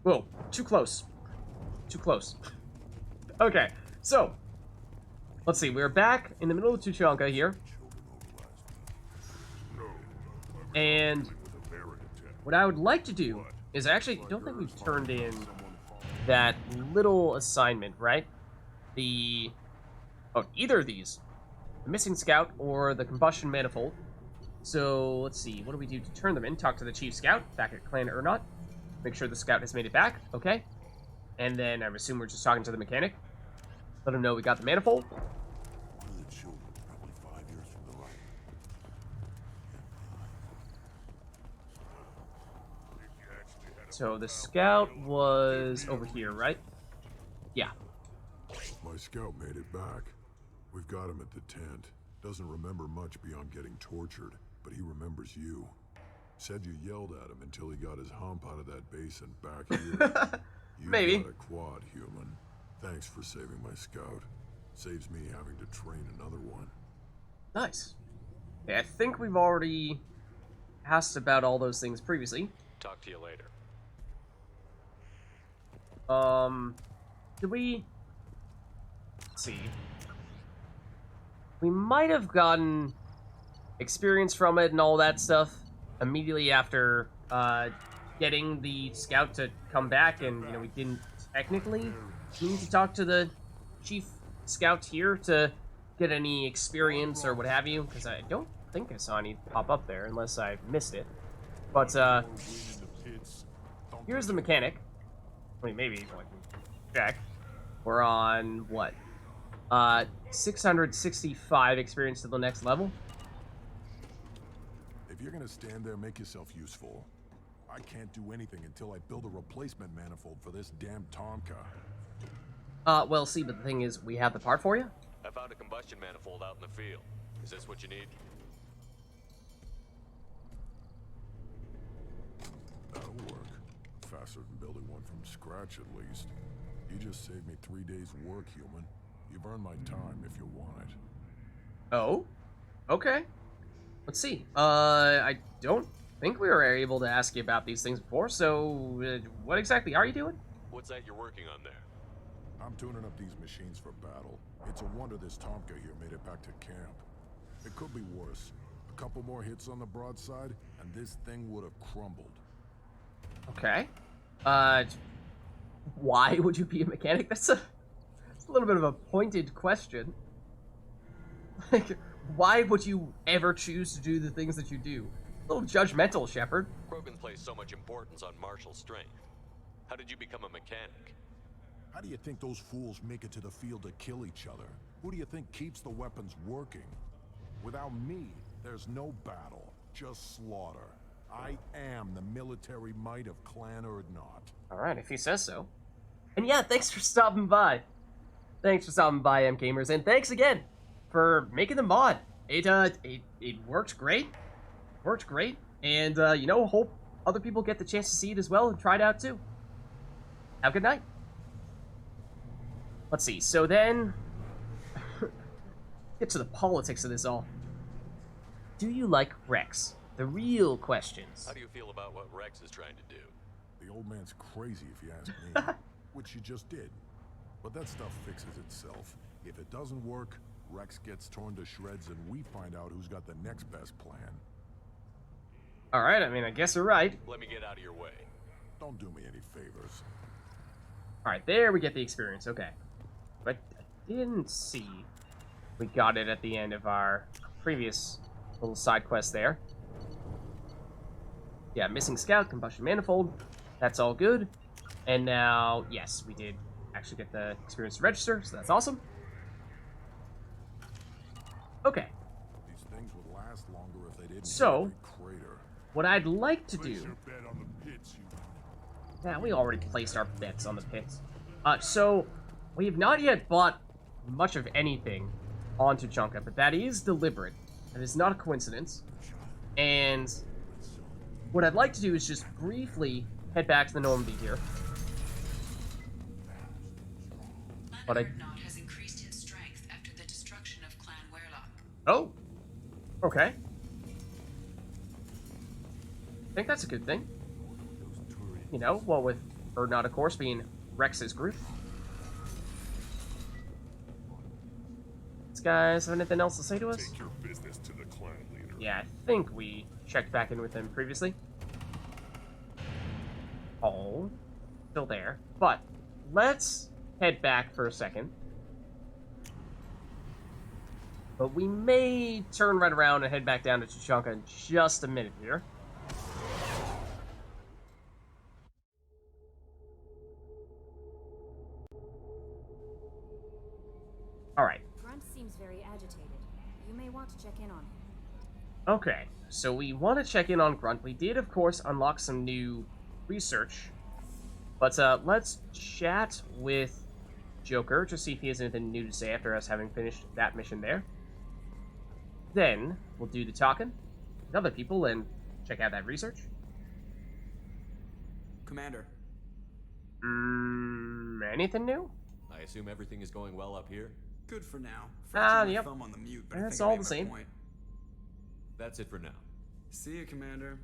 Whoa, too close. Too close. Okay, so let's see. We're back in the middle of Tuchanka here. And what I would like to do is I actually don't think we've turned in that little assignment, right? Either of these. The missing scout or the combustion manifold. So let's see. What do we do to turn them in? Talk to the chief scout back at Clan Urnot. Make sure the scout has made it back. Okay. And then I assume we're just talking to the mechanic. Let him know we got the manifold. So the scout was over here, right? Yeah. My scout made it back. We've got him at the tent. Doesn't remember much beyond getting tortured, but he remembers you. Said you yelled at him until he got his hump out of that base and back here. You Maybe. got a quad, human. Thanks for saving my scout. Saves me having to train another one. Nice. Yeah, I think we've already asked about all those things previously. Talk to you later. Did we... Let's see. We might have gotten experience from it and all that stuff immediately after, getting the scout to come back, and, you know, we didn't technically need to talk to the chief scout here to get any experience or what have you, because I don't think I saw any pop up there, unless I missed it. But, here's the mechanic. I mean, maybe I can check. We're on, what? 665 experience to the next level. If you're gonna stand there, make yourself useful. I can't do anything until I build a replacement manifold for this damn Tonka. Well, see, but the thing is, we have the part for you. I found a combustion manifold out in the field. Is this what you need? That'll work. Faster than building one from scratch, at least. You just saved me 3 days' work, human. You've earned my time if you want it. Oh? Okay. Let's see. I don't think we were able to ask you about these things before, so what exactly are you doing? What's that you're working on there? I'm tuning up these machines for battle. It's a wonder this Tonka here made it back to camp. It could be worse. A couple more hits on the broadside, and this thing would have crumbled. Okay. Why would you be a mechanic? That's a little bit of a pointed question. Like, why would you ever choose to do the things that you do? A little judgmental, Shepard. Krogan placed so much importance on martial strength. How did you become a mechanic? How do you think those fools make it to the field to kill each other? Who do you think keeps the weapons working? Without me, there's no battle, just slaughter. I am the military might of Clan Urdnot. Alright, if he says so. And yeah, thanks for stopping by. Thanks for stopping by, MGamers, and thanks again for making the mod. It worked great. Worked great. And, you know, hope other people get the chance to see it as well and try it out too. Have a good night. Let's see, so then... get to the politics of this all. Do you like Rex? The real questions. How do you feel about what Rex is trying to do? The old man's crazy if you ask me, which you just did. But that stuff fixes itself. If it doesn't work, Rex gets torn to shreds and we find out who's got the next best plan. Alright, I mean, I guess you're right. Let me get out of your way. Don't do me any favors. Alright, there we get the experience, okay. But I didn't see we got it at the end of our previous little side quest there. Yeah, missing scout, combustion manifold. That's all good. And now, yes, we did actually get the experience to register, so that's awesome. Okay. These things would last longer if they didn't So, crater. what I'd like to do... Yeah, we already placed our bets on the pits. So, we have not yet bought much of anything onto Tuchanka, but that is deliberate. That is not a coincidence. And what I'd like to do is just briefly head back to the Normandy here. But Urnot has increased in strength after the destruction of Clan Werlock. Oh, okay. I think that's a good thing. You know, well, with or not, of course, being Rex's group. These guys have anything else to say to us? Take your business to the clan leader. Yeah, I think we checked back in with them previously. Oh, still there. But let's head back for a second. But we may turn right around and head back down to Tuchanka in just a minute here. Alright. Grunt seems very agitated. You may want to check in on him. Okay, so we want to check in on Grunt. We did, of course, unlock some new research. But let's chat with Joker to see if he has anything new to say after us having finished that mission there. Then we'll do the talking with other people and check out that research. Commander. Anything new? I assume everything is going well up here? Good for now. Yep. Thumb on the mute, but That's I think I all made the my same. point. That's it for now. See you, Commander.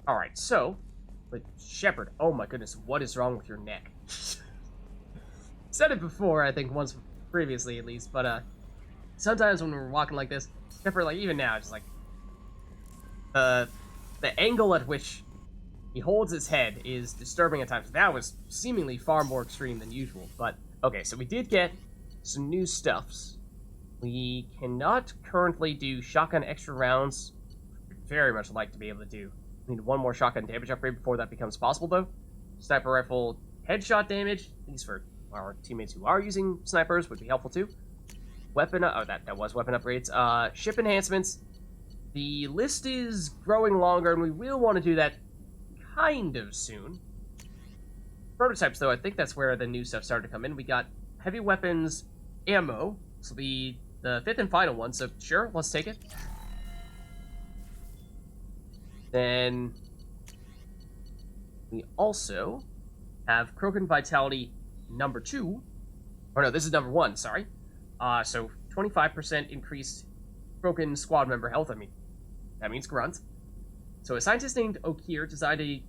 Alright, so, but Shepard, oh my goodness, what is wrong with your neck? Said it before, I think, once previously at least, but sometimes when we're walking like this, Shepard, like, even now, just like, the angle at which he holds his head is disturbing at times. That was seemingly far more extreme than usual, but, okay, so we did get some new stuffs. We cannot currently do shotgun extra rounds. We'd very much like to be able to do. We need one more shotgun damage upgrade before that becomes possible, though. Sniper rifle headshot damage, at least for our teammates who are using snipers, would be helpful too. Weapon, that was weapon upgrades. Ship enhancements. The list is growing longer, and we will want to do that kind of soon. Prototypes, though, I think that's where the new stuff started to come in. We got heavy weapons ammo. This will be the 5th and final one, so sure, let's take it. Then we also have Krogan Vitality number 2. Or no, this is number 1, sorry. So 25% increased Krogan squad member health. I mean, that means grunt. So a scientist named Okir designed a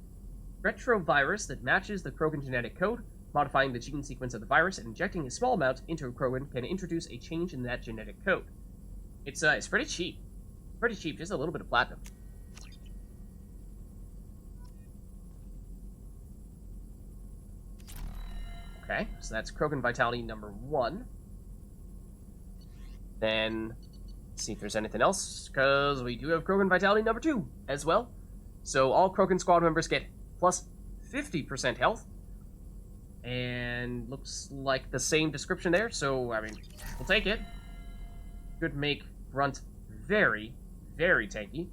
retrovirus that matches the Krogan genetic code. Modifying the gene sequence of the virus and injecting a small amount into a Krogan can introduce a change in that genetic code. It's pretty cheap. Pretty cheap, just a little bit of platinum. Okay, so that's Krogan Vitality number 1. Then, let's see if there's anything else, because we do have Krogan Vitality number 2 as well. So all Krogan squad members get plus 50% health. And looks like the same description there, so, I mean, we'll take it. Could make Grunt very, very tanky.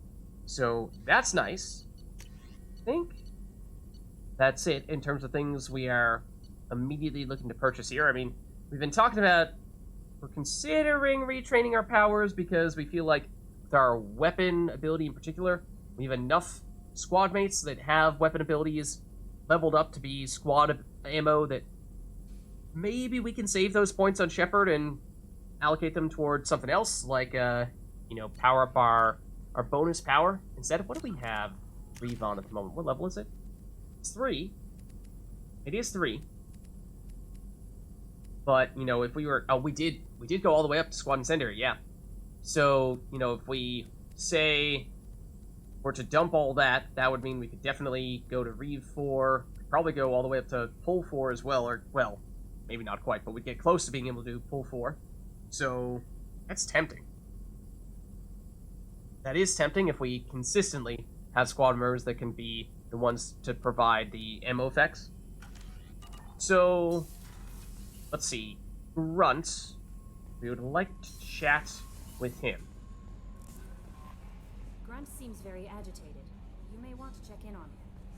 So, that's nice. I think that's it in terms of things we are immediately looking to purchase here. I mean, we've been talking about, we're considering retraining our powers because we feel like with our weapon ability in particular, we have enough squad mates that have weapon abilities leveled up to be squad ammo that maybe we can save those points on Shepard and allocate them towards something else, like, power up our bonus power. Instead, what do we have Reeve on at the moment? What level is it? It's 3. It is 3. But, if we were... Oh, we did go all the way up to Squad Incendiary, yeah. So, if we, say, were to dump all that, that would mean we could definitely go to Reeve 4, probably go all the way up to Pull 4 as well, or, well, maybe not quite, but we'd get close to being able to do Pull 4. So, that's tempting. That is tempting if we consistently have squad members that can be the ones to provide the ammo effects. So, let's see. Grunt, we would like to chat with him. Grunt seems very agitated. You may want to check in on him.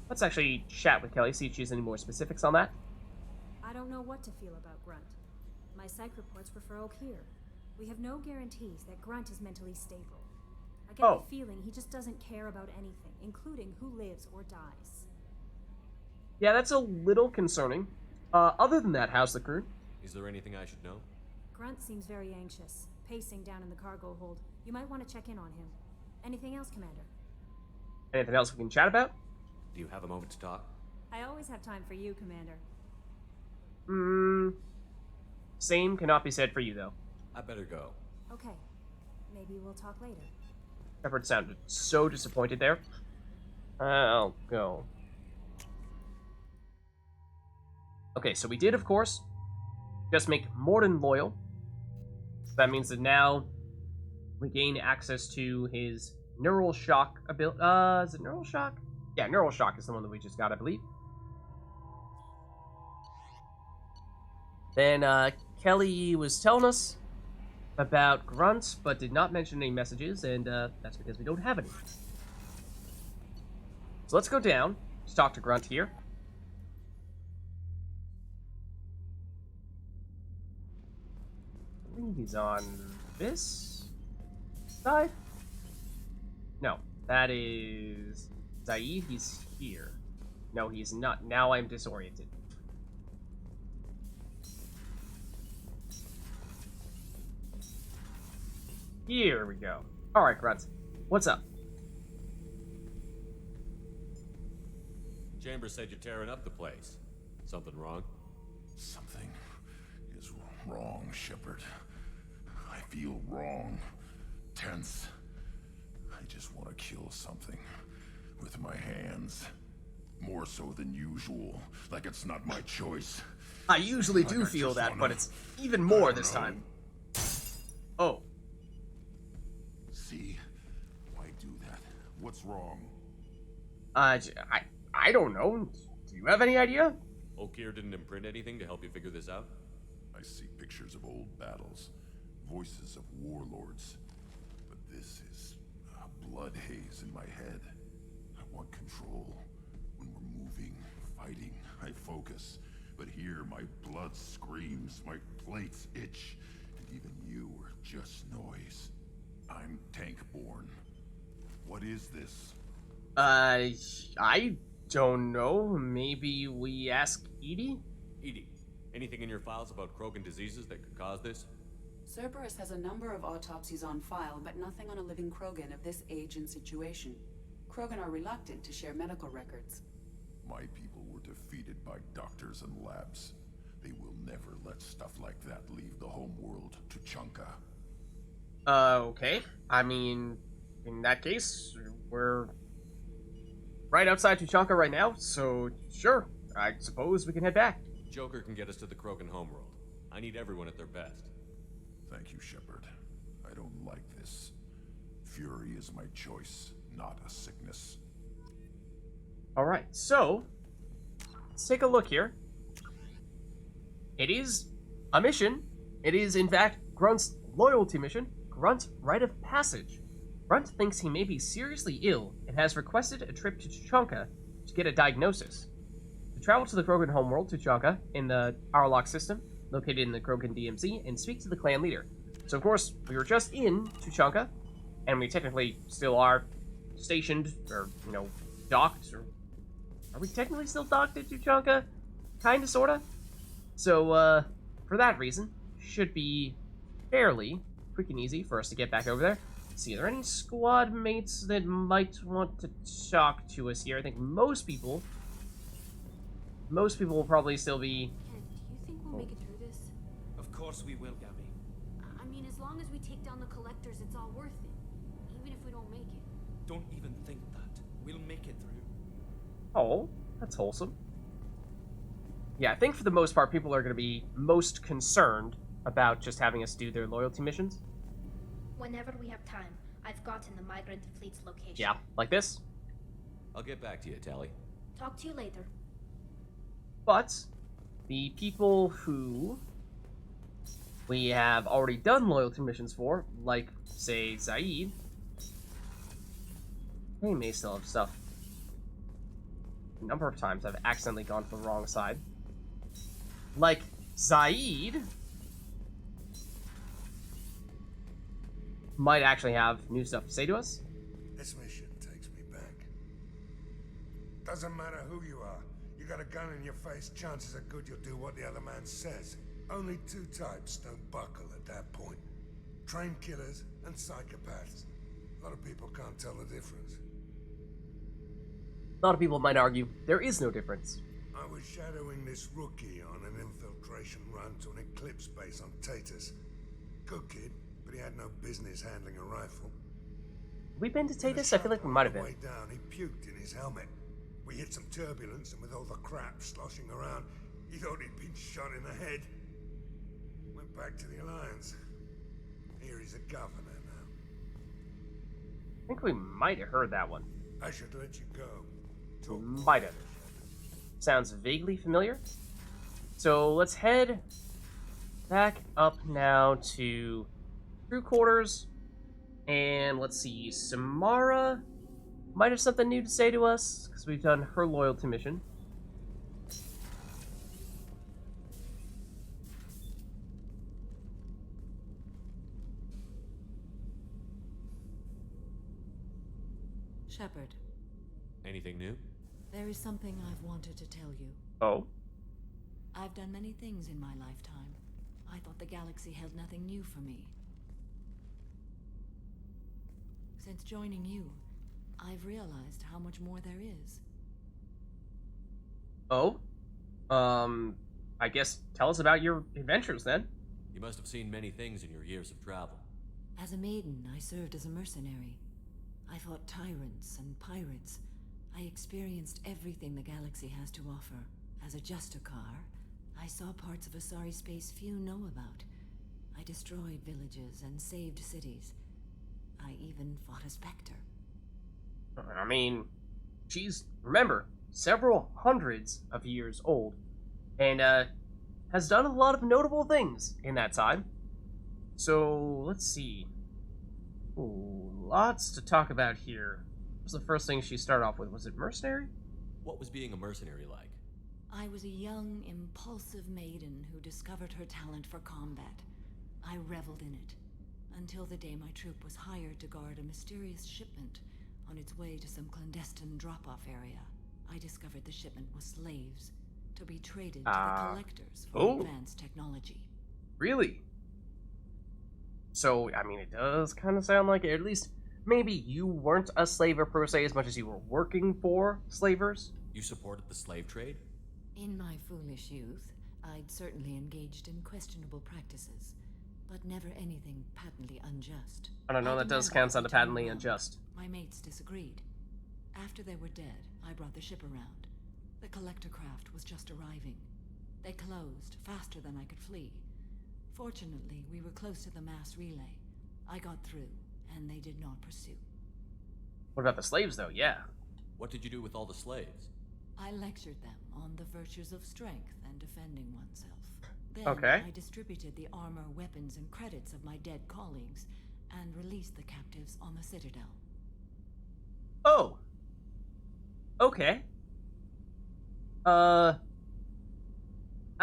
Let's actually chat with Kelly, see if she has any more specifics on that. I don't know what to feel about Grunt. My psych reports refer Okir. We have no guarantees that Grunt is mentally stable. I get the feeling he just doesn't care about anything, including who lives or dies. Yeah, that's a little concerning. Other than that, how's the crew? Is there anything I should know? Grunt seems very anxious, pacing down in the cargo hold. You might want to check in on him. Anything else, Commander? Anything else we can chat about? Do you have a moment to talk? I always have time for you, Commander. Same cannot be said for you, though. I better go. Okay. Maybe we'll talk later. Shepard sounded so disappointed there. I'll go. Okay, so we did, of course, just make Morden loyal. That means that now we gain access to his neural shock ability. Is it neural shock? Yeah, neural shock is the one that we just got, I believe. Then Kelly was telling us about Grunt, but did not mention any messages, and that's because we don't have any. So let's go down to talk to Grunt here. I believe he's on this side? No, that is Zaid. He's here. No, he's not. Now I'm disoriented. Here we go. Alright, Grunt. What's up? Chambers said you're tearing up the place. Something wrong? Something is wrong, Shepard. I feel wrong. Tense. I just want to kill something. With my hands. More so than usual. Like it's not my choice. I usually do Like I feel just that, wanna- but it's even more I this don't time. Oh. See? Why do that? What's wrong? I don't know. Do you have any idea? Okier didn't imprint anything to help you figure this out? I see pictures of old battles. Voices of warlords. But this is a blood haze in my head. I want control. When we're moving, fighting, I focus. But here, my blood screams, my plates itch, and even you are just noise. I'm tank-born. What is this? I don't know. Maybe we ask Edie? Edie, anything in your files about Krogan diseases that could cause this? Cerberus has a number of autopsies on file, but nothing on a living Krogan of this age and situation. Krogan are reluctant to share medical records. My people were defeated by doctors and labs. They will never let stuff like that leave the homeworld to Chunka. Okay. I mean, in that case, we're right outside Tuchanka right now, so sure, I suppose we can head back. Joker can get us to the Krogan homeworld. I need everyone at their best. Thank you, Shepard. I don't like this. Fury is my choice, not a sickness. Alright, so, let's take a look here. It is a mission. It is, in fact, Grunt's loyalty mission, Grunt Rite of Passage. Grunt thinks he may be seriously ill and has requested a trip to Tuchanka to get a diagnosis. To travel to the Krogan homeworld, Tuchanka, in the Arlock system, located in the Krogan DMZ, and speak to the clan leader. So, of course, we were just in Tuchanka, and we technically still are stationed, or, docked, or... Are we technically still docked at Tuchanka? Kinda, sorta? So, for that reason, should be fairly quick and easy for us to get back over there. See, are there any squad mates that might want to talk to us here? I think most people will probably still be... Ken, do you think we'll make it through this? Of course we will, Gabby. I mean, as long as we take down the collectors, it's all worth it. Even if we don't make it. Don't even think that. We'll make it through. Oh, that's wholesome. Yeah, I think for the most part, people are going to be most concerned about just having us do their loyalty missions. Whenever we have time, I've gotten the migrant fleet's location. Yeah, like this. I'll get back to you, Tally. Talk to you later. But the people who we have already done loyalty missions for, like, say, Zaid, they may still have stuff. A number of times I've accidentally gone to the wrong side. Like, Zaid might actually have new stuff to say to us. This mission takes me back. Doesn't matter who you are. You got a gun in your face, chances are good you'll do what the other man says. Only two types don't buckle at that point. Trained killers and psychopaths. A lot of people can't tell the difference. A lot of people might argue there is no difference. I was shadowing this rookie on an infiltration run to an Eclipse base on Tatus. Good kid, but he had no business handling a rifle. Have we been to Tatus? I feel like we might have been. On the way down, he puked in his helmet. We hit some turbulence, and with all the crap sloshing around, he thought he'd been shot in the head. Went back to the Alliance. Here he's a governor now. I think we might have heard that one. I should let you go. Talk. Might have. Sounds vaguely familiar. So let's head back up now to crew quarters. And let's see, Samara might have something new to say to us, because we've done her loyalty mission. Shepard, Anything new? there is something I've wanted to tell you. Oh? I've done many things in my lifetime. I thought the galaxy held nothing new for me. Since joining you, I've realized how much more there is. Oh? I guess tell us about your adventures then. You must have seen many things in your years of travel. As a maiden, I served as a mercenary. I fought tyrants and pirates. I experienced everything the galaxy has to offer. As a Justicar, I saw parts of Asari space few know about. I destroyed villages and saved cities. I even fought a Spectre. I mean, she's, remember, several hundreds of years old, and has done a lot of notable things in that time. So, let's see. Ooh, lots to talk about here. What was the first thing she started off with? Was it mercenary? What was being a mercenary like? I was a young, impulsive maiden who discovered her talent for combat. I reveled in it, until the day my troop was hired to guard a mysterious shipment on its way to some clandestine drop-off area. I discovered the shipment was slaves, to be traded to the collectors for advanced technology. Really? So, I mean, it does kind of sound like it. At least, maybe you weren't a slaver per se as much as you were working for slavers? You supported the slave trade? In my foolish youth, I'd certainly engaged in questionable practices, but never anything patently unjust. I don't know, that does kind of sound patently unjust. My mates disagreed. After they were dead, I brought the ship around. The collector craft was just arriving. They closed faster than I could flee. Fortunately, we were close to the mass relay. I got through, and they did not pursue. What about the slaves, though? Yeah. What did you do with all the slaves? I lectured them on the virtues of strength and defending oneself. Then Okay. I distributed the armor, weapons, and credits of my dead colleagues, and released the captives on the Citadel. Oh. Okay. I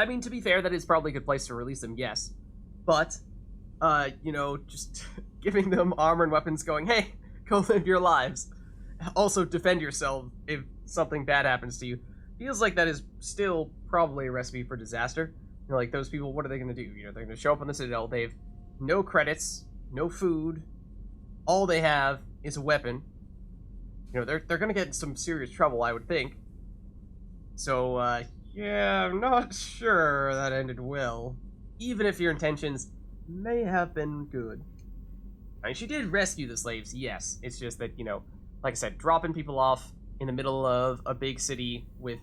mean, to be fair, that is probably a good place to release them, yes. But, you know, just giving them armor and weapons going, hey, go live your lives. Also, defend yourself if something bad happens to you. Feels like that is still probably a recipe for disaster. You know, like, those people, what are they going to do? You know, they're going to show up on the Citadel, they have no credits, no food, all they have is a weapon. You know, they're going to get in some serious trouble, I would think. So, yeah, I'm not sure that ended well. Even if your intentions may have been good. I mean, she did rescue the slaves, yes. It's just that, you know, like I said, dropping people off in the middle of a big city with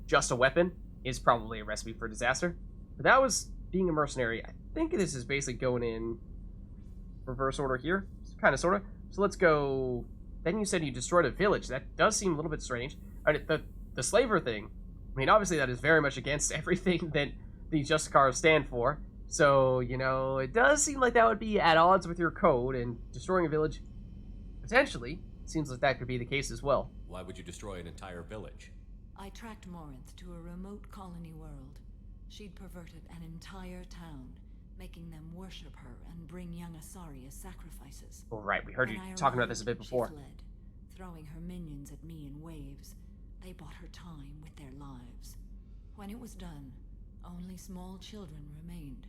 just a weapon is probably a recipe for disaster. But that was being a mercenary. I think this is basically going in reverse order here. Kind of, sort of. So let's go... Then you said you destroyed a village. That does seem a little bit strange. I mean, the slaver thing, I mean, obviously that is very much against everything that the Justicars stand for. So, you know, it does seem like that would be at odds with your code, and destroying a village, potentially, seems like that could be the case as well. Why would you destroy an entire village? I tracked Morinth to a remote colony world. She'd perverted an entire town, making them worship her and bring young Asari as sacrifices. Well, right, we heard you When I talking about this a bit arrived, before. She fled, throwing her minions at me in waves. They bought her time with their lives. When it was done, only small children remained.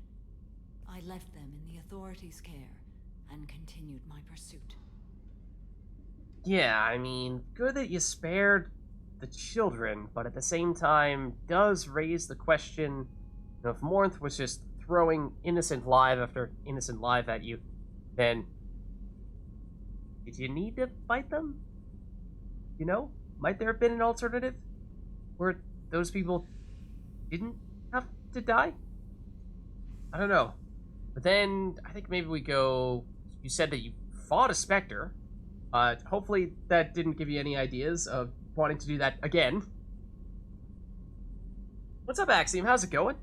I left them in the authorities' care and continued my pursuit. Yeah, I mean, good that you spared the children, but at the same time does raise the question, you know, if Mornth was just throwing innocent live after innocent live at you, then did you need to fight them? You know? Might there have been an alternative where those people didn't have to die? I don't know. But then I think maybe we go... You said that you fought a Spectre. Hopefully that didn't give you any ideas of wanting to do that again. What's up, Axiom? How's it going?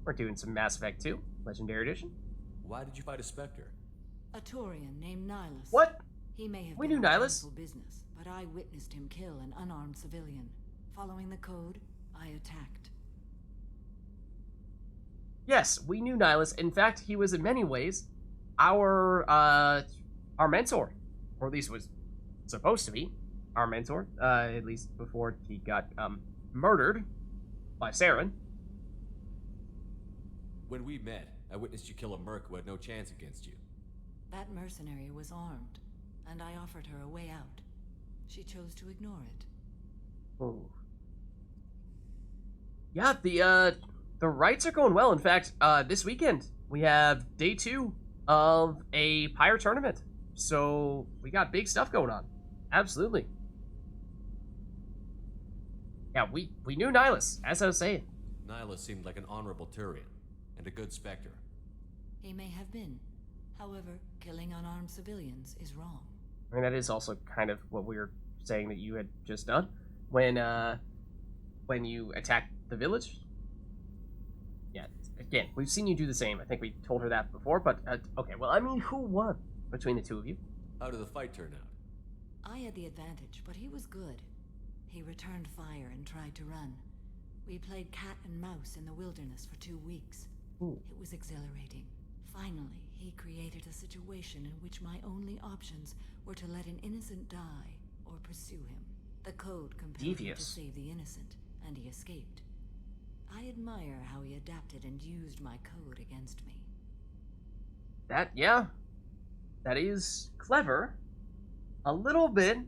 We're doing some Mass Effect 2, Legendary Edition. Why did you fight a Spectre? A Taurian named Nihilus. What? He may have We been knew on Nihilus. council business, but I witnessed him kill an unarmed civilian. Following the code, I attacked. Yes, we knew Nihilus. In fact, he was in many ways our mentor, or at least was supposed to be our mentor. At least before he got murdered by Saren. When we met, I witnessed you kill a merc who had no chance against you. That mercenary was armed, and I offered her a way out. She chose to ignore it. Oh. Yeah, the rights are going well. In fact, this weekend we have day 2 of a Pyre tournament. So we got big stuff going on. Absolutely. Yeah, we knew Nihilus, as I was saying. Nihilus seemed like an honorable Turian, and a good Spectre. He may have been. However, killing unarmed civilians is wrong. I mean, that is also kind of what we were saying that you had just done when you attacked the village. Yeah, again, we've seen you do the same. I think we told her that before, but okay, well, I mean, who won between the two of you? How did the fight turn out? I had the advantage, but he was good. He returned fire and tried to run. We played cat and mouse in the wilderness for 2 weeks. Ooh. It was exhilarating. Finally, he created a situation in which my only options were to let an innocent die or pursue him. The code compelled him to save the innocent, and he escaped. I admire how he adapted and used my code against me. Yeah, that is clever. A little bit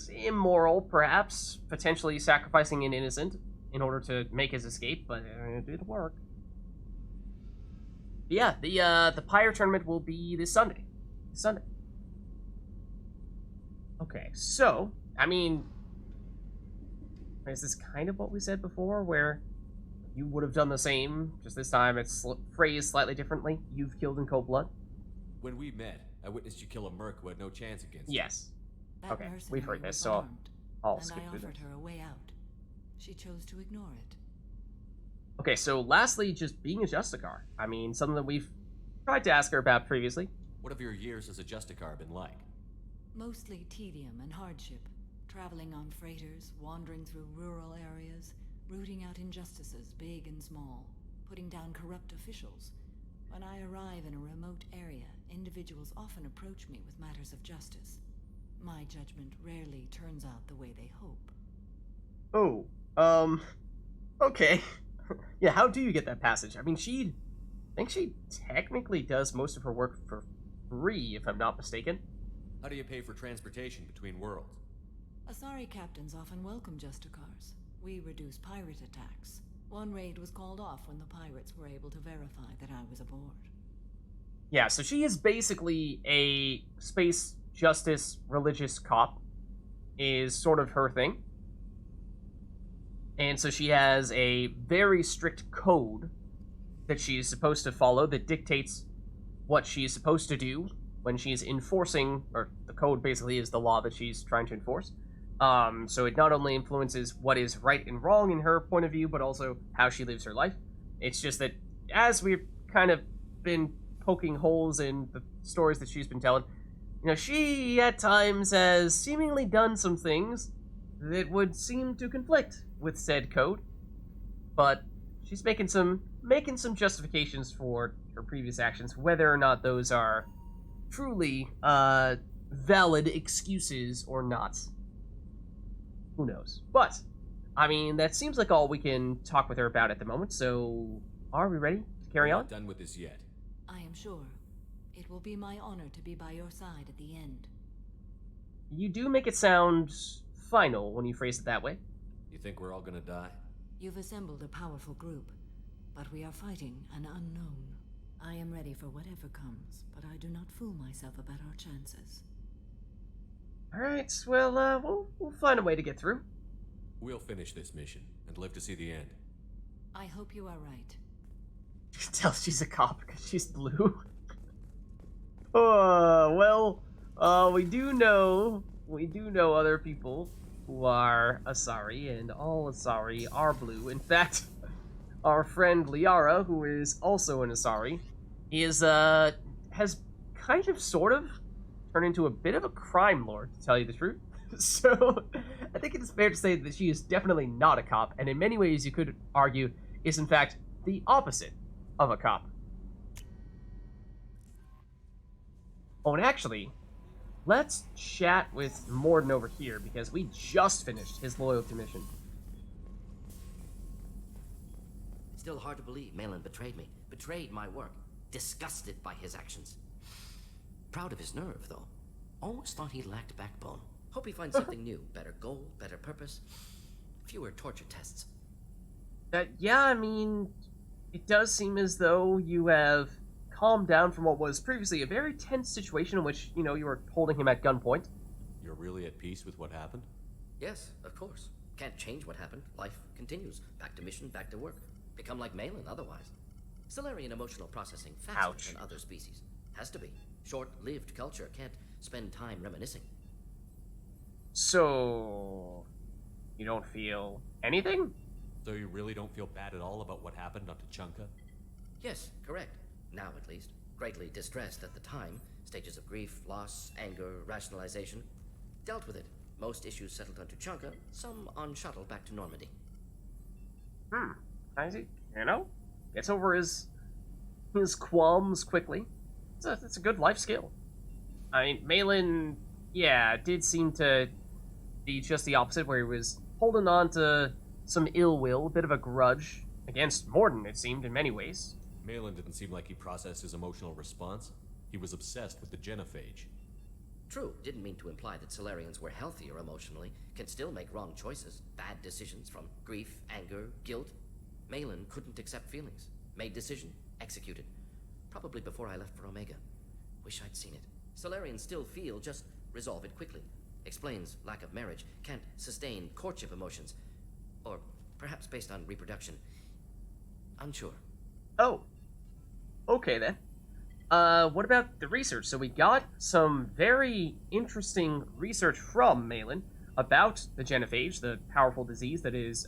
immoral, perhaps, potentially sacrificing an innocent in order to make his escape, but it did work. Yeah, the Pyre tournament will be this Sunday. Okay, so, I mean, is this kind of what we said before, where you would have done the same, just this time it's phrased slightly differently? You've killed in cold blood? When we met, I witnessed you kill a merc who had no chance against you. Yes. That Okay, we've heard mercenary this, was so armed, I'll skip and I through offered this. her a way out. She chose to ignore it. Okay, so lastly, just being a Justicar. I mean, something that we've tried to ask her about previously. What have your years as a Justicar been like? Mostly tedium and hardship. Traveling on freighters, wandering through rural areas, rooting out injustices, big and small, putting down corrupt officials. When I arrive in a remote area, individuals often approach me with matters of justice. My judgment rarely turns out the way they hope. Oh, okay. Yeah, how do you get that passage? I mean, I think she technically does most of her work for free, if I'm not mistaken. How do you pay for transportation between worlds? Asari captains often welcome Justicars. We reduce pirate attacks. One raid was called off when the pirates were able to verify that I was aboard. Yeah, so she is basically a space justice religious cop, is sort of her thing. And so she has a very strict code that she's supposed to follow that dictates what she's supposed to do when she's enforcing, or the code basically is the law that she's trying to enforce. So it not only influences what is right and wrong in her point of view, but also how she lives her life. It's just that as we've kind of been poking holes in the stories that she's been telling, you know, she at times has seemingly done some things that would seem to conflict with said code, but she's making some justifications for her previous actions, whether or not those are truly valid excuses or not. Who knows? But, I mean, that seems like all we can talk with her about at the moment, so are we ready to carry We're on? not done with this yet. I am sure. It will be my honor to be by your side at the end. You do make it sound final when you phrase it that way. You think we're all gonna die? You've assembled a powerful group, but we are fighting an unknown. I am ready for whatever comes, but I do not fool myself about our chances. Alright, well, we'll find a way to get through. We'll finish this mission and live to see the end. I hope you are right. You can tell she's a cop because she's blue. We do know other people who are Asari, and all Asari are blue. In fact, our friend Liara, who is also an Asari, has kind of sort of turned into a bit of a crime lord, to tell you the truth. So I think it is fair to say that she is definitely not a cop, and in many ways you could argue is in fact the opposite of a cop. Oh, and actually, let's chat with Morden over here, because we just finished his loyalty mission. Still hard to believe Malin betrayed me. Betrayed my work. Disgusted by his actions. Proud of his nerve, though. Always thought he lacked backbone. Hope he finds something new. Better goal, better purpose. Fewer torture tests. Yeah, I mean, it does seem as though you have calmed down from what was previously a very tense situation in which, you were holding him at gunpoint. You're really at peace with what happened? Yes, of course. Can't change what happened. Life continues. Back to mission, back to work. Become like Malin otherwise. Solarian emotional processing faster than other species. Has to be. Short-lived culture can't spend time reminiscing. So, you don't feel anything? So you really don't feel bad at all about what happened on Tuchanka? Yes, correct. Now, at least. Greatly distressed at the time. Stages of grief, loss, anger, rationalization. Dealt with it. Most issues settled on Tuchanka, some on shuttle back to Normandy. Easy. Gets over his qualms quickly. It's a good life skill. I mean, Malin, did seem to be just the opposite, where he was holding on to some ill will, a bit of a grudge against Morden, it seemed, in many ways. Malin didn't seem like he processed his emotional response. He was obsessed with the genophage. True, didn't mean to imply that Solarians were healthier emotionally, can still make wrong choices, bad decisions from grief, anger, guilt. Malin couldn't accept feelings, made decision, executed. Probably before I left for Omega. Wish I'd seen it. Solarians still feel, just resolve it quickly. Explains lack of marriage, can't sustain courtship emotions. Or perhaps based on reproduction. Unsure. Oh. Okay then. What about the research? So we got some very interesting research from Malin about the genophage, the powerful disease that is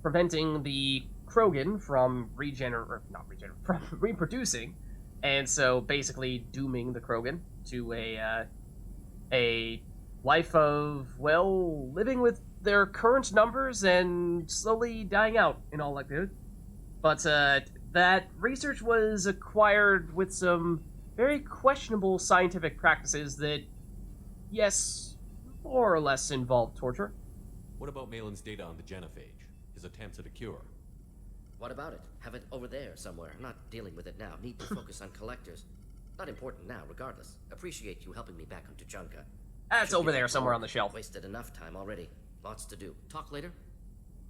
preventing the Krogan from from reproducing, and so basically dooming the Krogan to a life of, living with their current numbers and slowly dying out in all likelihood. But that research was acquired with some very questionable scientific practices that, yes, more or less involve torture. What about Malin's data on the genophage? His attempts at a cure? What about it? Have it over there somewhere. Not dealing with it now. Need to focus on collectors. Not important now, regardless. Appreciate you helping me back on Tuchanka. That's over there somewhere on the shelf. Wasted enough time already. Lots to do. Talk later?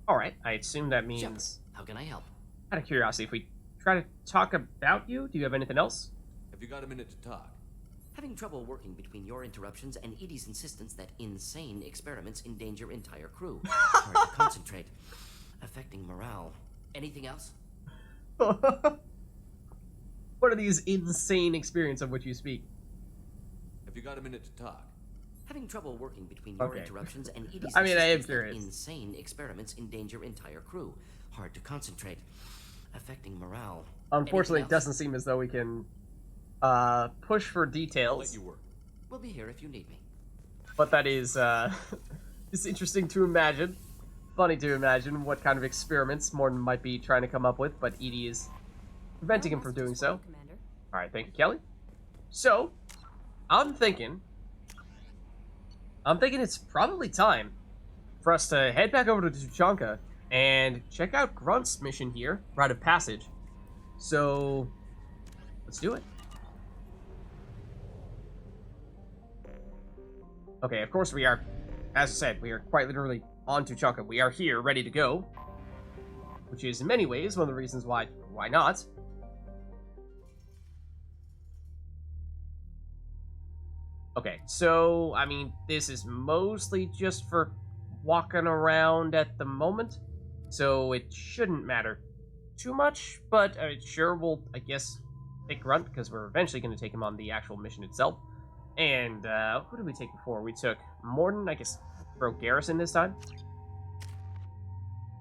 Alright, I assume that means... Shepard, how can I help? Out of curiosity, if we try to talk about you, do you have anything else? Have you got a minute to talk? Having trouble working between your interruptions and Edie's insistence that insane experiments endanger entire crew. Hard to concentrate. Affecting morale. Anything else? What are these insane experiences of which you speak? Have you got a minute to talk? Having trouble working between your interruptions and Edie's I am insistence curious. that insane experiments endanger entire crew. Hard to concentrate. Affecting morale. Unfortunately, it doesn't seem as though we can push for details. I'll let you work. We'll be here if you need me. But that is it's interesting to imagine. Funny to imagine what kind of experiments Morden might be trying to come up with, but Edie is preventing him from doing so. Alright, thank you, Kelly. So, I'm thinking it's probably time for us to head back over to Tuchanka and check out Grunt's mission here, Rite of Passage. So, let's do it. Okay, of course we are as I said, we are quite literally on Tuchanka. We are here, ready to go. Which is, in many ways, one of the reasons why not? Okay, so, I mean, this is mostly just for walking around at the moment, so it shouldn't matter too much, but sure, we'll, I guess, take Grunt, because we're eventually going to take him on the actual mission itself. And, who did we take before? We took Morden, I guess, throw Garrison this time.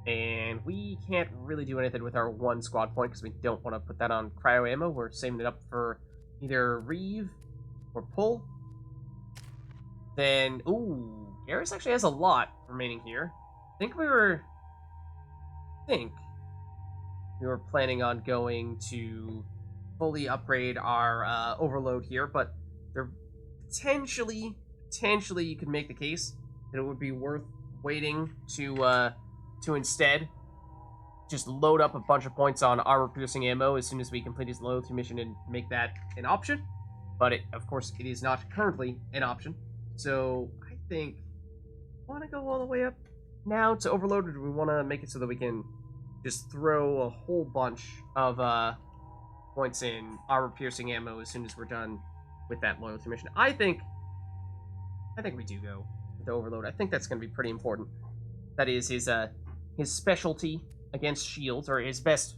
And we can't really do anything with our one squad point, because we don't want to put that on cryo ammo. We're saving it up for either Reeve or Pull. Then, ooh, Garrus actually has a lot remaining here. I think we were planning on going to fully upgrade our overload here, but there potentially you could make the case that it would be worth waiting to instead just load up a bunch of points on armor-piercing ammo as soon as we complete his loyalty mission and make that an option. But of course, it is not currently an option. So I think, want to go all the way up now to overload, or do we want to make it so that we can just throw a whole bunch of points in armor-piercing ammo as soon as we're done with that loyalty mission? I think we do go with the overload. I think that's going to be pretty important. That is his specialty against shields, or his best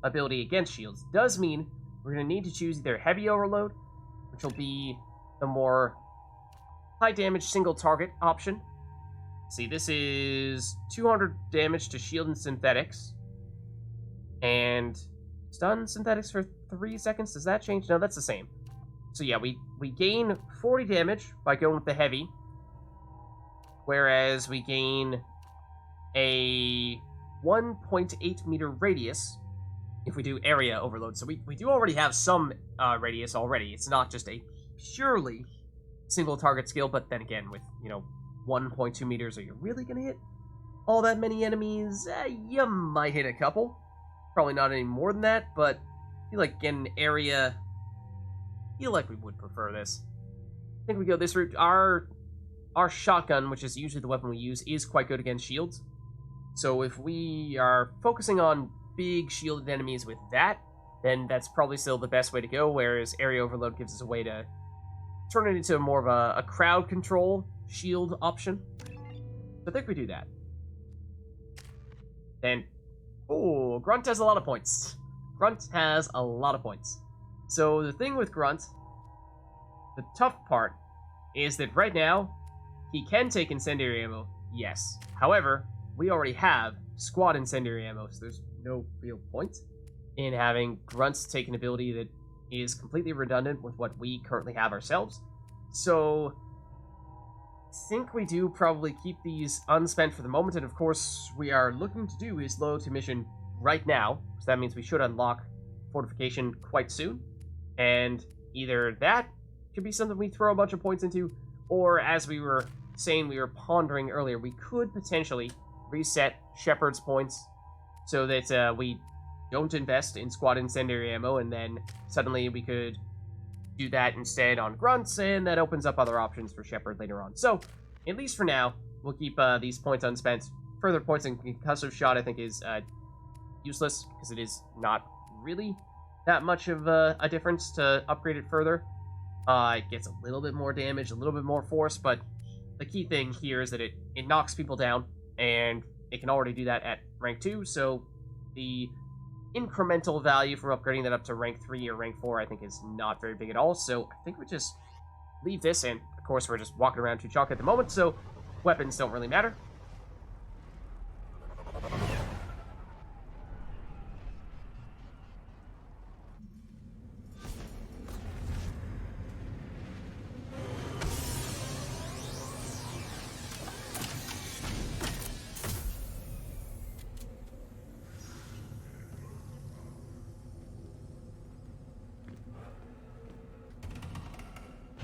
ability against shields. Does mean we're going to need to choose either heavy overload, which will be the more high damage single target option. See, this is 200 damage to shield and synthetics. And stun synthetics for 3 seconds. Does that change? No, that's the same. So yeah, we gain 40 damage by going with the heavy. Whereas we gain a 1.8 meter radius if we do area overload. So we do already have some radius already. It's not just a purely single target skill, but then again, with, 1.2 meters, are you really gonna hit all that many enemies? You might hit a couple. Probably not any more than that, but I feel like getting area, I feel like we would prefer this. I think we go this route. Our shotgun, which is usually the weapon we use, is quite good against shields. So if we are focusing on big shielded enemies with that, then that's probably still the best way to go, whereas area overload gives us a way to turn it into more of a crowd control shield option. So I think we do that. Then, oh, Grunt has a lot of points. Grunt has a lot of points. So the thing with Grunt, the tough part, is that right now, he can take incendiary ammo, yes. However, we already have squad incendiary ammo, so there's no real point in having Grunts take an ability that is completely redundant with what we currently have ourselves. So I think we do probably keep these unspent for the moment, and of course we are looking to do his loyalty mission right now, so that means we should unlock fortification quite soon, and either that could be something we throw a bunch of points into, or as we were saying, we were pondering earlier, we could potentially reset Shepard's points so that we don't invest in squad incendiary ammo, and then suddenly we could do that instead on Grunts, and that opens up other options for Shepard later on. So, at least for now, we'll keep these points unspent. Further points in concussive shot, I think, is useless, because it is not really that much of a difference to upgrade it further. It gets a little bit more damage, a little bit more force, but the key thing here is that it knocks people down, and it can already do that at rank 2, so the incremental value from upgrading that up to rank 3 or rank 4, I think, is not very big at all. So I think we just leave this, and of course we're just walking around Tuchanka at the moment, so weapons don't really matter.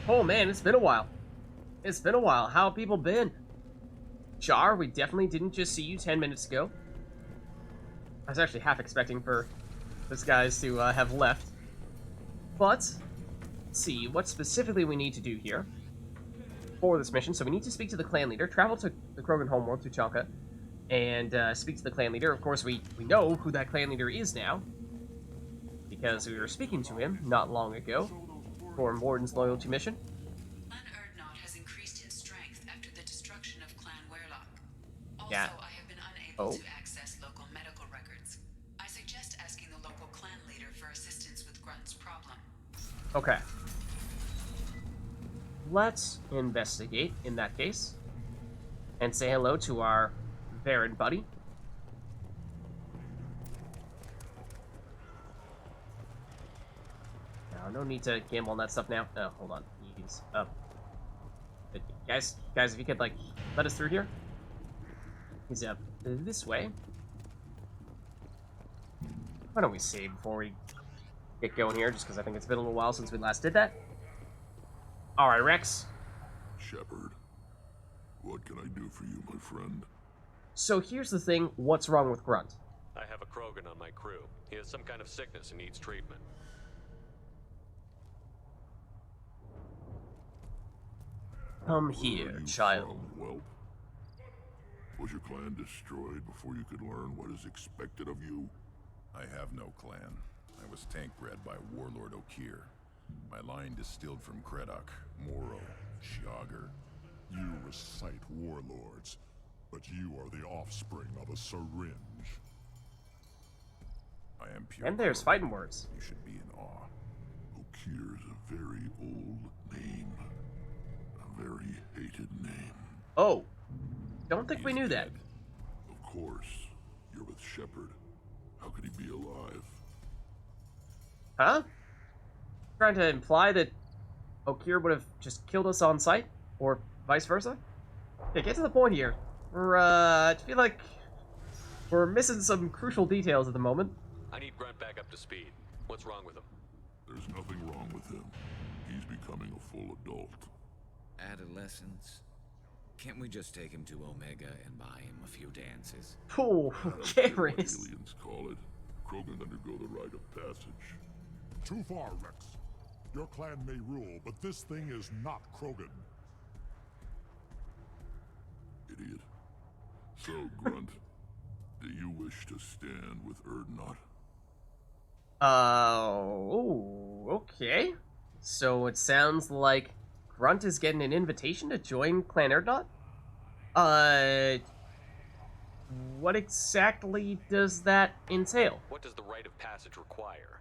Oh man, it's been a while. It's been a while. How have people been? Jar, we definitely didn't just see you 10 minutes ago. I was actually half expecting for those guys to have left. But, let's see what specifically we need to do here. for this mission, so we need to speak to the clan leader, travel to the Krogan homeworld, Tuchanka, and speak to the clan leader. Of course, we know who that clan leader is now, because we were speaking to him not long ago for Morden's loyalty mission. Clan Erdnot has increased in strength after the destruction of Clan Werlock. Also, Yeah. I have been unable Oh. to access local medical records. I suggest asking the local clan leader for assistance with Grunt's problem. Okay. Let's investigate in that case. And say hello to our Varan buddy. No need to gamble on that stuff now. No, hold on. He's up. Guys, if you could, like, let us through here. He's up this way. Why don't we save before we get going here, just because I think it's been a little while since we last did that. Alright, Rex. Shepard, what can I do for you, my friend? So here's the thing, what's wrong with Grunt? I have a Krogan on my crew. He has some kind of sickness and needs treatment. Come here, child. Whelp? Was your clan destroyed before you could learn what is expected of you? I have no clan. I was tank bred by Warlord Okir. My line distilled from Kredok, Moro, Shiagar. You recite warlords, but you are the offspring of a syringe. I am pure. And there's Krogan. fighting words. You should be in awe. Okir's a very old name. A very hated name. Oh. Don't think we He's knew dead. that. Of course. You're with Shepard. How could he be alive? Huh? Trying to imply that Okir would have just killed us on sight? Or vice versa? Okay, get to the point here. I feel like we're missing some crucial details at the moment. I need Grunt back up to speed. What's wrong with him? There's nothing wrong with him. He's becoming a full adult. Adolescence? Can't we just take him to Omega and buy him a few dances? Oh, I don't okay, care what Riz. aliens call it. Krogan undergo the rite of passage. Too far, Rex. Your clan may rule, but this thing is not Krogan. Idiot. So, Grunt, do you wish to stand with Erdnot? Oh, okay. So it sounds like Grunt is getting an invitation to join Clan Erdnot? What exactly does that entail? What does the rite of passage require?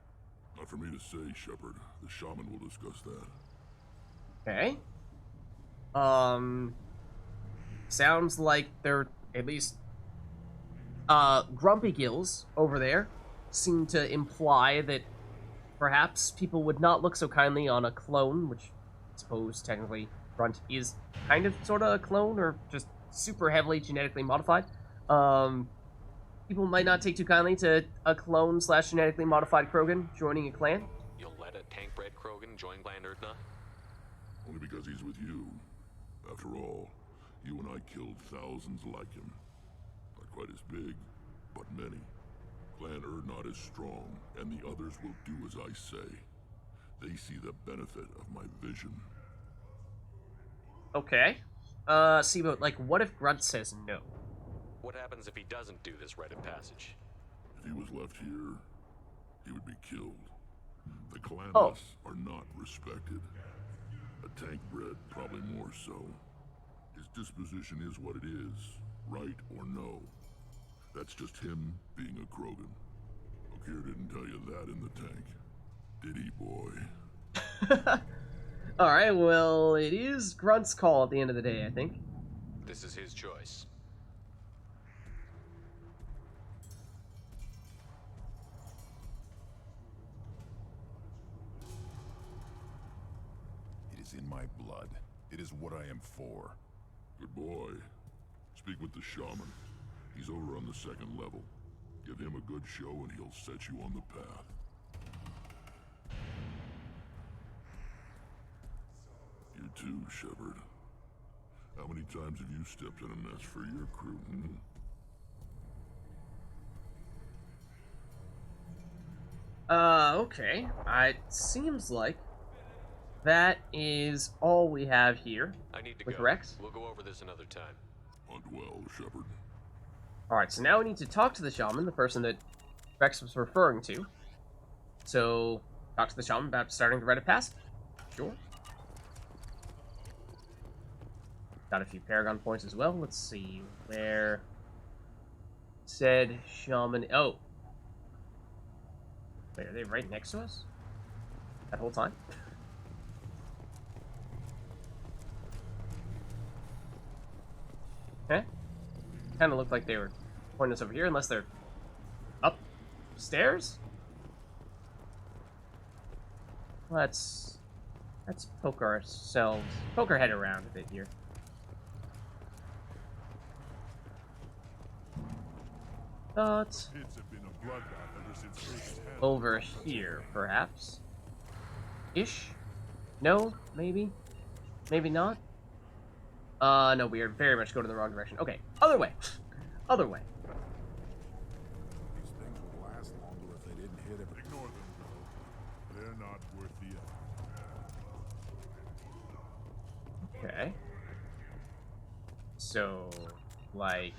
Not for me to say, Shepard. The shaman will discuss that. Okay. Sounds like they're at least Grumpy Gills over there seem to imply that perhaps people would not look so kindly on a clone, which I suppose technically Grunt is kind of sort of a clone or just super heavily genetically modified. People might not take too kindly to a clone / genetically modified Krogan joining a clan. You'll let a tank-bred Krogan join Clan Erdnot? Only because he's with you. After all, you and I killed thousands like him. Not quite as big, but many. Clan Erdnot is strong, and the others will do as I say. They see the benefit of my vision. Okay. See, but, like, what if Grunt says no? What happens if he doesn't do this rite of passage? If he was left here, he would be killed. The clanless Oh. are not respected. A tank bred, probably more so. His disposition is what it is, right or no. That's just him being a Krogan. Okir didn't tell you that in the tank. Did he, boy? Alright, well, it is Grunt's call at the end of the day, I think. This is his choice. It is in my blood. It is what I am for. Good boy. Speak with the shaman. He's over on the second level. Give him a good show and he'll set you on the path. You too, Shepard. How many times have you stepped in a mess for your crew, Okay. It seems like that is all we have here I need to with go. Rex. We'll go over this another time. Hunt well, Shepard. Alright, so now we need to talk to the shaman, the person that Rex was referring to. So, talk to the shaman about starting the rite of passage. Sure. Got a few Paragon points as well. Let's see where said shaman. Oh. Wait, are they right next to us? That whole time? Okay. Kind of looked like they were pointing us over here, unless they're upstairs. Let's poke our head around a bit here. But over here, perhaps. Ish? No? Maybe? Maybe not? No, we are very much going in the wrong direction. Okay, other way. Other way. These things would last longer if they didn't hit everything. Ignore them, though. They're not worth the effort. Okay. So, like...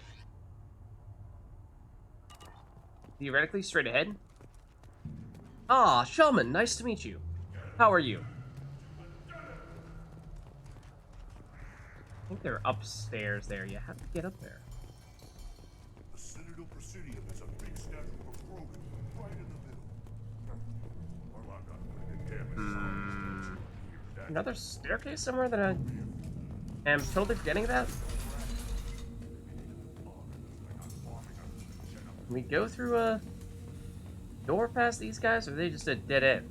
theoretically, straight ahead? Ah, Shaman, nice to meet you. How are you? I think they're upstairs there. You have to get up there. The Citadel Presidium is a big statue of Krogan right in the middle. Well, I'm not gonna get damaged. Another staircase somewhere that I am totally forgetting about? Can we go through a door past these guys, or are they just a dead end?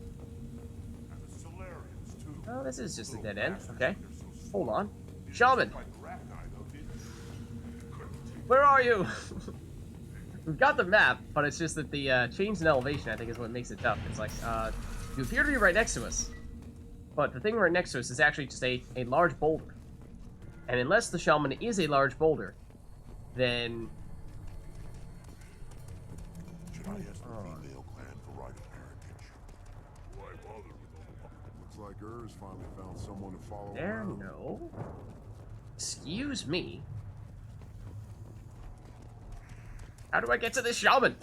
Oh, this is just a dead end. Okay. Hold on. Shaman! Where are you? We've got the map, but it's just that the change in elevation, I think, is what makes it tough. It's like, you appear to be right next to us. But the thing right next to us is actually just a large boulder. And unless the shaman is a large boulder, then... Should I ask the female clan for right of parentage? Why bother with them? Looks like Ur's finally found someone to follow There, around. no. Excuse me. How do I get to this shaman?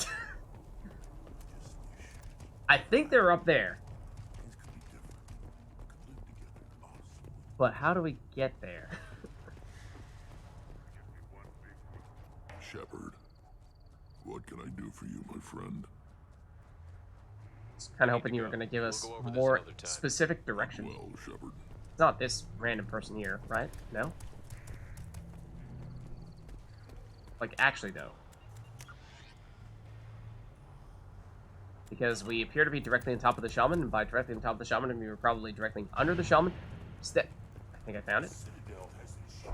I think they're up there. But how do we get there? Shepard, what can I do for you, my friend? I was kind of hoping you were going to give us more specific direction. Well, Shepard. It's not this random person here, right? No? Like, actually, though. Because we appear to be directly on top of the shaman, and by directly on top of the shaman, we were probably directly under the shaman. I think I found it.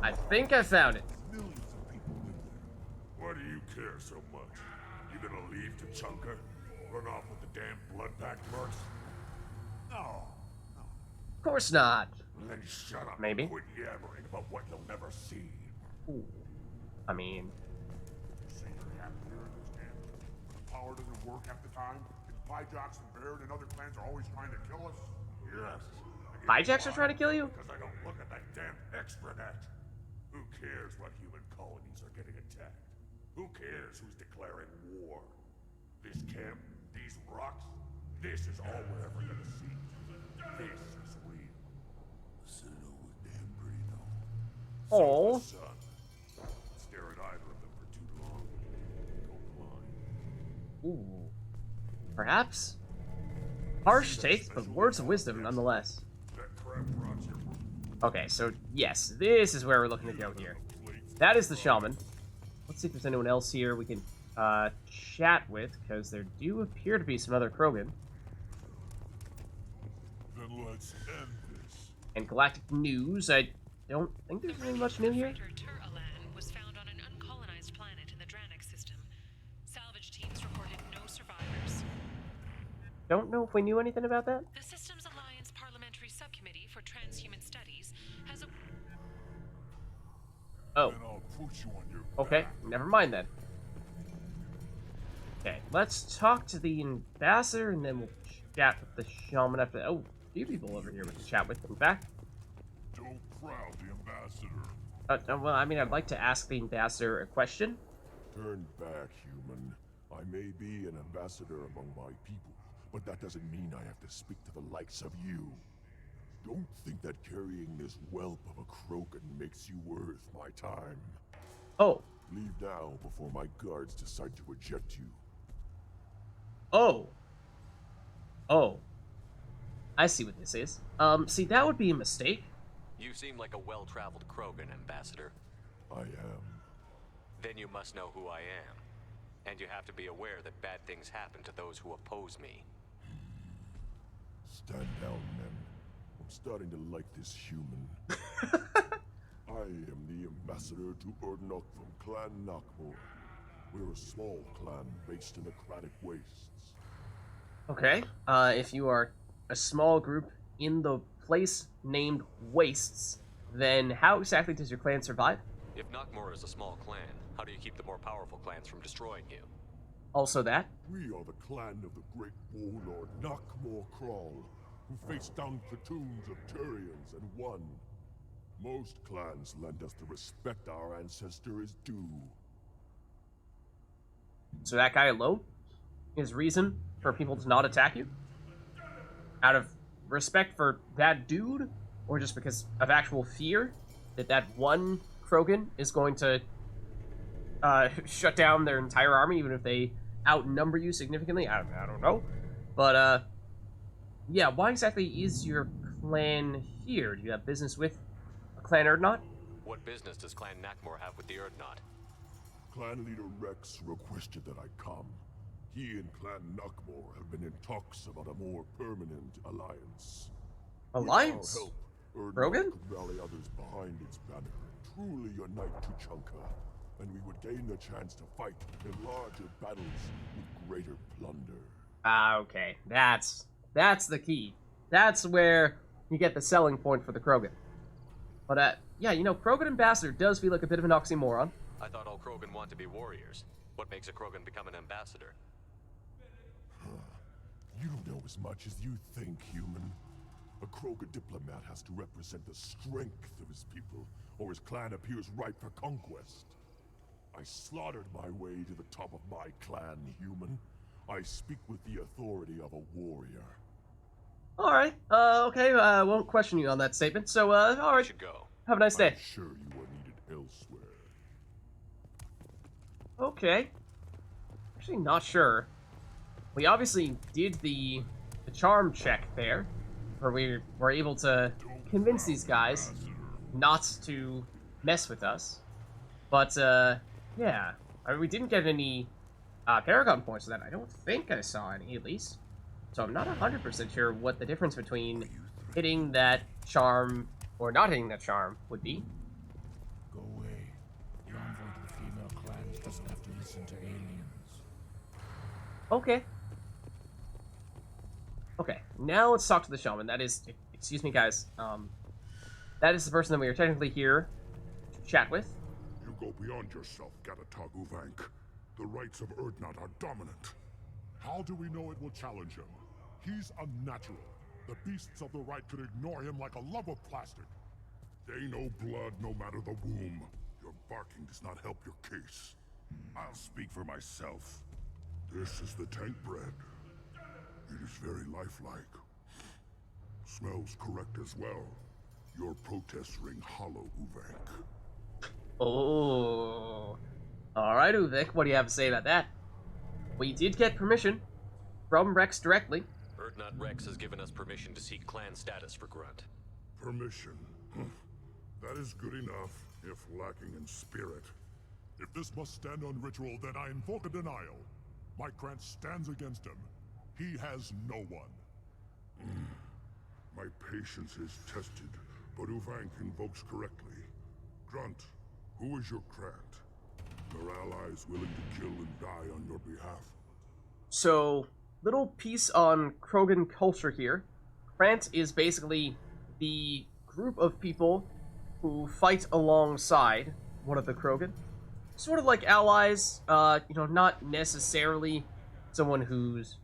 I think I found it. Why do you care so much? You gonna leave Tachanka? Run off with the damn blood-packed mercs? No. Of course not. Then shut up. Maybe. And quit yammering about what you'll never see. Ooh. I mean... Say you're happy here in this camp, but the power doesn't work half the time, and Pyjax and Baird and other clans are always trying to kill us? Yes. Pyjax are trying to kill you? Because I don't look at that damn extranet. Who cares what human colonies are getting attacked? Who cares who's declaring war? This camp, these rocks, this is all we're ever gonna see. This is real. The Citadel was damn pretty though. Oh. So stare at either of them for too long. Go blind. Ooh. Perhaps? Harsh take, but words of wisdom nonetheless. Okay, so yes, this is where we're looking to go here. That is the shaman. Let's see if there's anyone else here we can chat with, because there do appear to be some other Krogan. Then let's end this. And galactic news, I don't think there's really much new here. Was found on an uncolonized planet in the Dranik system. Salvage teams reported no survivors. Don't know if we knew anything about that. The Systems Alliance Parliamentary Subcommittee for Transhuman Studies has a... Oh. Okay, never mind then. Okay, let's talk to the ambassador and then we'll chat with the shaman after that. Oh, few people over here we can chat with. In fact, Don't crowd the ambassador. well, I mean, I'd like to ask the ambassador a question. Turn back, human. I may be an ambassador among my people, but that doesn't mean I have to speak to the likes of you. Don't think that carrying this whelp of a Krogan makes you worth my time. Oh. Leave now before my guards decide to eject you. Oh. Oh. I see what this is. See, that would be a mistake. You seem like a well-traveled Krogan, Ambassador. I am. Then you must know who I am. And you have to be aware that bad things happen to those who oppose me. Stand down, men. I'm starting to like this human. I am the ambassador to Urdnok from Clan Nakmor. We're a small clan based in the Kratic Wastes. Okay. If you are a small group in the place named Wastes, then how exactly does your clan survive? If Nakmor is a small clan, how do you keep the more powerful clans from destroying you? Also that? We are the clan of the great warlord Nakmor Kral, who faced down platoons of Turians and won. Most clans lend us the respect our ancestor is due. So that guy alone is reason for people to not attack you? Out of respect for that dude? Or just because of actual fear that that one Krogan is going to shut down their entire army, even if they outnumber you significantly? I don't know. But, yeah, why exactly is your clan here? Do you have business with a Clan Urdnot? What business does Clan Nakmor have with the Urdnot? Clan leader Rex requested that I come. He and Clan Nakmor have been in talks about a more permanent alliance. Alliance? With our help, Krogan? Urdnot could rally others behind its banner and truly unite Tuchanka, and we would gain the chance to fight in larger battles with greater plunder. Okay. That's the key. That's where you get the selling point for the Krogan. But, yeah, you know, Krogan Ambassador does feel like a bit of an oxymoron. I thought all Krogan want to be warriors. What makes a Krogan become an ambassador? You don't know as much as you think, human. A Krogan diplomat has to represent the strength of his people, or his clan appears ripe for conquest. I slaughtered my way to the top of my clan, human. I speak with the authority of a warrior. Alright, okay, won't question you on that statement, so, alright. Should go. Have a nice day. I'm sure you are needed elsewhere. Okay. Actually, not sure. We obviously did the charm check there, where we were able to convince these guys not to mess with us. But, yeah. I mean, we didn't get any Paragon points for that. I don't think I saw any, at least. So I'm not 100% sure what the difference between hitting that charm or not hitting that charm would be. Go away. The envoy to the female clans doesn't have to listen to aliens. Okay. Okay, now let's talk to the shaman. That is, excuse me guys, that is the person that we are technically here to chat with. You go beyond yourself, Gatatog Uvenk. The rights of Urdnot are dominant. How do we know it will challenge him? He's unnatural. The beasts of the right could ignore him like a lump of plastic. They know blood no matter the womb. Your barking does not help your case. I'll speak for myself. This is the tank bread. It is very lifelike. Smells correct as well. Your protests ring hollow, Uvenk. Oh. Alright, Uvenk, what do you have to say about that? We did get permission from Rex directly. Urdnot Rex has given us permission to seek clan status for Grunt. Permission? That is good enough, if lacking in spirit. If this must stand on ritual, then I invoke a denial. My clan stands against him. He has no one. My patience is tested, but Uvenk invokes correctly. Grunt, who is your Krant? Your allies willing to kill and die on your behalf? So, little piece on Krogan culture here. Krant is basically the group of people who fight alongside one of the Krogan. Sort of like allies, you know, not necessarily someone who's,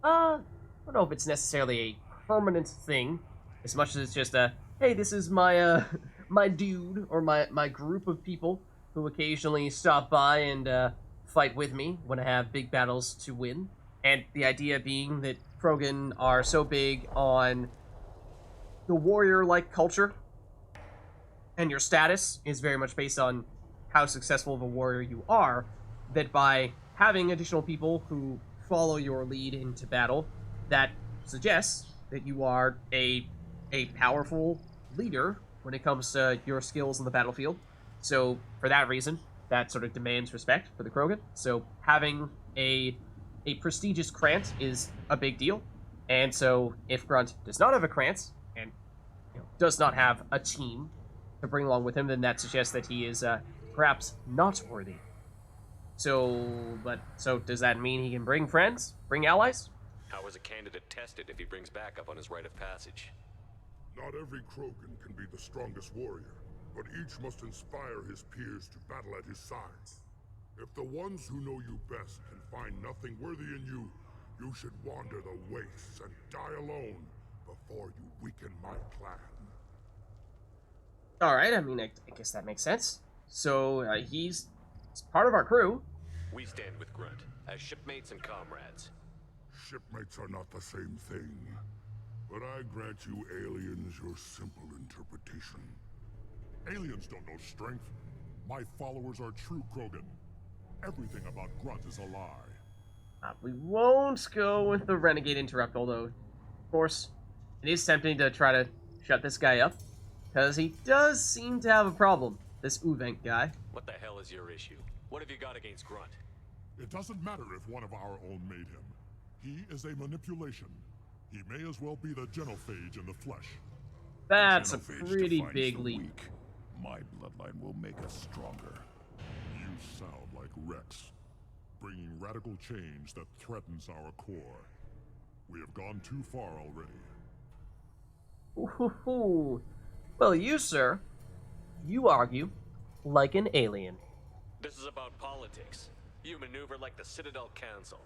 I don't know if it's necessarily a permanent thing, as much as it's just a, hey, this is my my dude, or my group of people who occasionally stop by and fight with me when I have big battles to win. And the idea being that Krogan are so big on the warrior-like culture, and your status is very much based on how successful of a warrior you are, that by having additional people who follow your lead into battle, that suggests that you are a powerful leader when it comes to your skills on the battlefield. So for that reason, that sort of demands respect for the Krogan. So having a prestigious Krant is a big deal. And so if Grunt does not have a Krant, and does not have a team to bring along with him, then that suggests that he is perhaps not worthy. So does that mean he can bring friends? Bring allies? How is a candidate tested if he brings backup on his rite of passage? Not every Krogan can be the strongest warrior, but each must inspire his peers to battle at his side. If the ones who know you best can find nothing worthy in you, you should wander the wastes and die alone before you weaken my clan. Alright, I mean, I guess that makes sense. So, he's part of our crew. We stand with Grunt, as shipmates and comrades. Shipmates are not the same thing, but I grant you aliens your simple interpretation. Aliens don't know strength. My followers are true Krogan. Everything about Grunt is a lie. We won't go with the Renegade Interrupt, although, of course, it is tempting to try to shut this guy up, because he does seem to have a problem, this Uvenk guy. What the hell is your issue? What have you got against Grunt? It doesn't matter if one of our own made him. He is a manipulation. He may as well be the genophage in the flesh. That's a pretty big leap. Weak. My bloodline will make us stronger. You sound like Rex, bringing radical change that threatens our core. We have gone too far already. Ooh. Well, you, sir, you argue like an alien. This is about politics. You maneuver like the Citadel Council.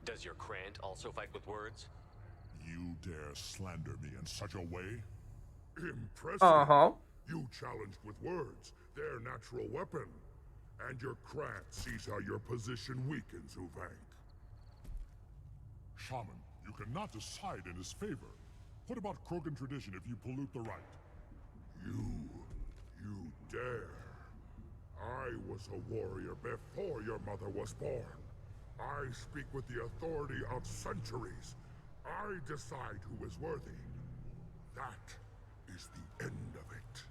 Does your Krant also fight with words? You dare slander me in such a way? Impressive. You challenged with words, their natural weapon. And your Krant sees how your position weakens Uvenk. Shaman, you cannot decide in his favor. What about Krogan tradition if you pollute the rite? You dare. I was a warrior before your mother was born. I speak with the authority of centuries. I decide who is worthy. That is the end of it.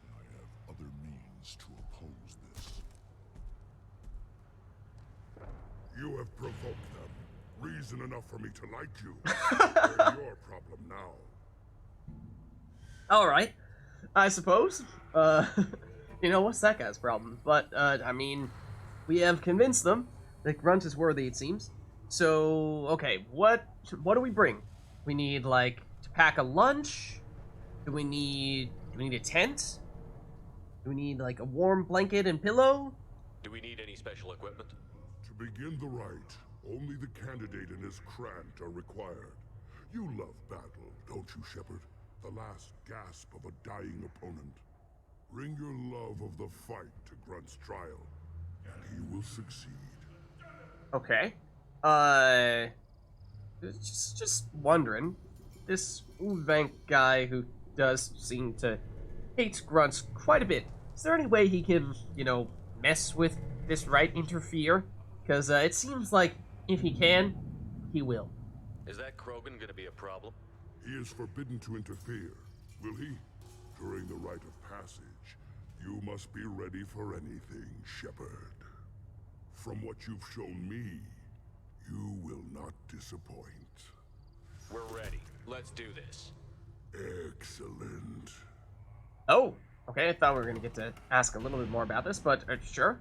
I have other means to oppose this. You have provoked them. Reason enough for me to like you. They're your problem now. Alright, I suppose. What's that guy's problem? But, I mean, we have convinced them that Grunt is worthy, it seems. So, okay, what do we bring? We need, like, to pack a lunch? Do we need a tent? Do we need, like, a warm blanket and pillow? Do we need any special equipment? To begin the rite, only the candidate and his Krant are required. You love battle, don't you, Shepard? The last gasp of a dying opponent. Bring your love of the fight to Grunt's trial, and he will succeed. Okay. Just wondering. This Uvenk guy who does seem to hate Grunts quite a bit. Is there any way he can, mess with this rite, interfere? Because it seems like if he can, he will. Is that Krogan gonna be a problem? He is forbidden to interfere, will he? During the rite of passage, you must be ready for anything, Shepard. From what you've shown me, you will not disappoint. We're ready. Let's do this. Excellent. Oh, okay, I thought we were going to get to ask a little bit more about this, but sure.